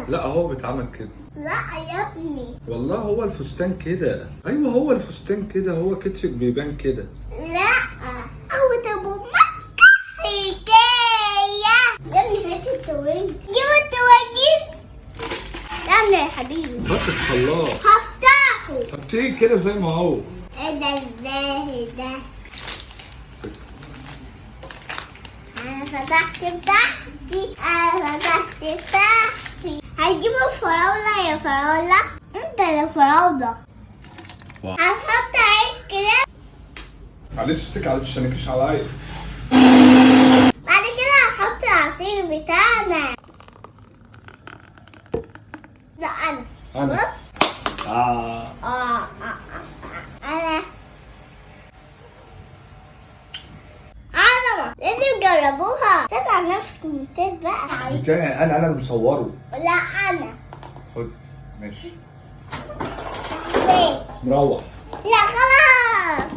لا هو بيتعمل كده. لا يا ابني. والله هو الفستان كده. ايوه هو الفستان كده، هو كتفك بيبان كده. لا هو ابو مكة حكاية. يا ابني هات التواجد. جيب التواجد. يلا يا حبيبي. هات الخلاط. هفتحه. حطيه كده زي ما هو. ايه ده ازاي ده؟ انا فتحت بتاعتي. هجيب الفراولة يا فراولة. انت يا فراولة. هنحط عيش كريم. معلش اشتكي على الشنكش عليا. بعد كده هنحط العصير بتاعنا. لا انا. بص. انا عظمة. لازم تجربوها. تطلع نفس الكومنتات بقى. بتاعي انا اللي مصوره. لا انا. خد ماشي. فين؟ مروح. لا خلاص.